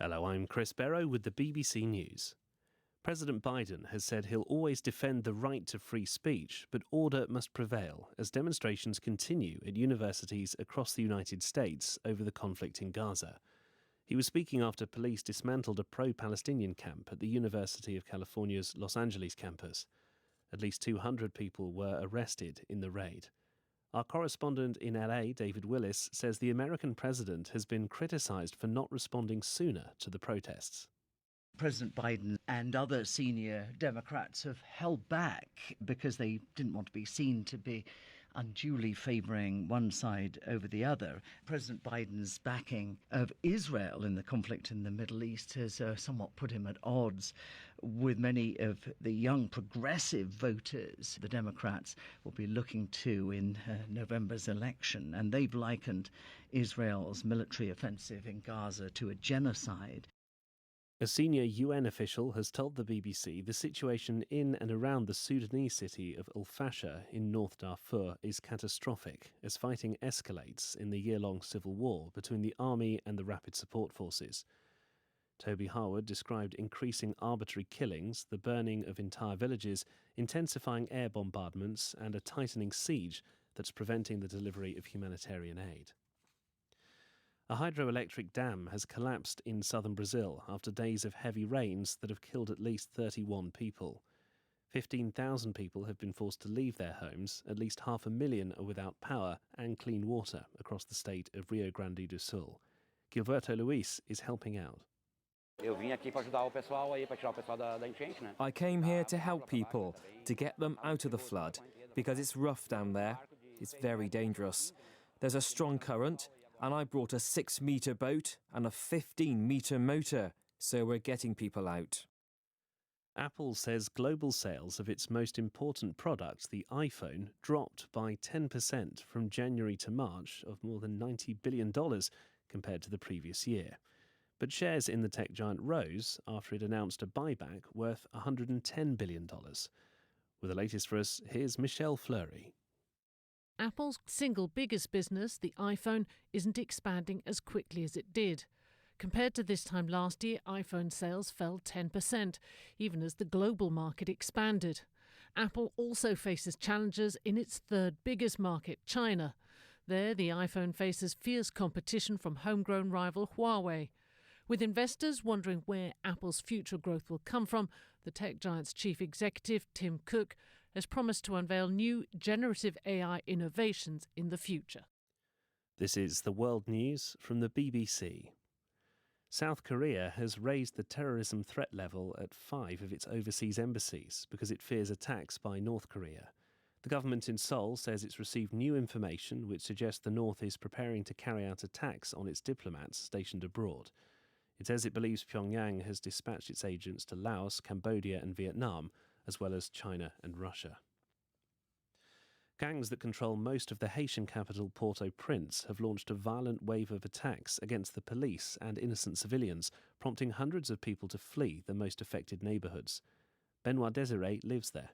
Hello, I'm Chris Barrow with the BBC News. President Biden has said he'll always defend the right to free speech, but order must prevail as demonstrations continue at universities across the United States over the conflict in Gaza. He was speaking after police dismantled a pro-Palestinian camp at the University of California's Los Angeles campus. At least 200 people were arrested in the raid. Our correspondent in LA, David Willis, says the American president has been criticised for not responding sooner to the protests. President Biden and other senior Democrats have held back because they didn't want to be seen to be unduly favouring one side over the other. President Biden's backing of Israel in the conflict in the Middle East has somewhat put him at odds with many of the young progressive voters the Democrats will be looking to in November's election. And they've likened Israel's military offensive in Gaza to a genocide. A senior UN official has told the BBC the situation in and around the Sudanese city of Al Fasher in North Darfur is catastrophic as fighting escalates in the year-long civil war between the army and the Rapid Support Forces. Toby Harwood described increasing arbitrary killings, the burning of entire villages, intensifying air bombardments and a tightening siege that's preventing the delivery of humanitarian aid. A hydroelectric dam has collapsed in southern Brazil after days of heavy rains that have killed at least 31 people. 15,000 people have been forced to leave their homes, at least 500,000 are without power and clean water across the state of Rio Grande do Sul. Gilberto Luis is helping out. I came here to help people, to get them out of the flood, because it's rough down there. It's very dangerous. There's a strong current, and I brought a 6-metre boat and a 15-metre motor, so we're getting people out. Apple says global sales of its most important product, the iPhone, dropped by 10% from January to March of more than $90 billion compared to the previous year. But shares in the tech giant rose after it announced a buyback worth $110 billion. With the latest for us, here's Michelle Fleury. Apple's single biggest business, the iPhone, isn't expanding as quickly as it did. Compared to this time last year, iPhone sales fell 10%, even as the global market expanded. Apple also faces challenges in its third biggest market, China. There, the iPhone faces fierce competition from homegrown rival Huawei. With investors wondering where Apple's future growth will come from, the tech giant's chief executive, Tim Cook, has promised to unveil new generative AI innovations in the future. This is the World News from the BBC. South Korea has raised the terrorism threat level at 5 of its overseas embassies because it fears attacks by North Korea. The government in Seoul says it's received new information which suggests the North is preparing to carry out attacks on its diplomats stationed abroad. It says it believes Pyongyang has dispatched its agents to Laos, Cambodia and Vietnam, as well as China and Russia. Gangs that control most of the Haitian capital Port-au-Prince have launched a violent wave of attacks against the police and innocent civilians, prompting hundreds of people to flee the most affected neighbourhoods. Benoit Desiré lives there.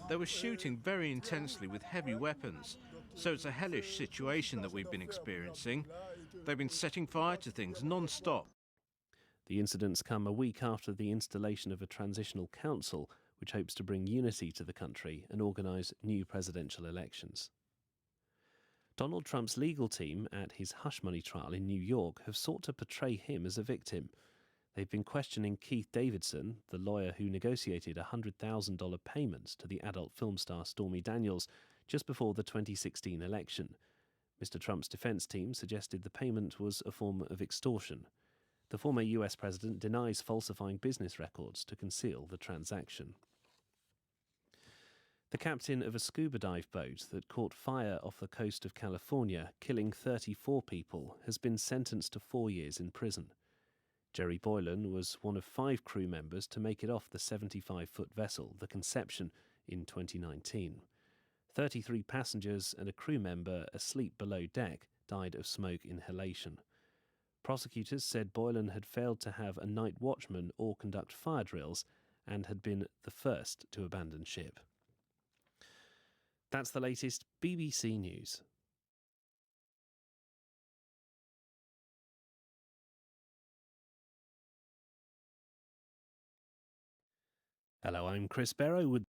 They were shooting very intensely with heavy weapons, so it's a hellish situation that we've been experiencing. They've been setting fire to things non-stop. The incidents come a week after the installation of a transitional council, which hopes to bring unity to the country and organise new presidential elections. Donald Trump's legal team at his hush money trial in New York have sought to portray him as a victim. They've been questioning Keith Davidson, the lawyer who negotiated a $100,000 payment to the adult film star Stormy Daniels just before the 2016 election. Mr. Trump's defence team suggested the payment was a form of extortion. The former US president denies falsifying business records to conceal the transaction. The captain of a scuba dive boat that caught fire off the coast of California, killing 34 people, has been sentenced to 4 years in prison. Jerry Boylan was one of 5 crew members to make it off the 75-foot vessel, the Conception, in 2019. 33 passengers and a crew member asleep below deck died of smoke inhalation. Prosecutors said Boylan had failed to have a night watchman or conduct fire drills and had been the first to abandon ship. That's the latest BBC News. Hello, I'm Chris Barrow with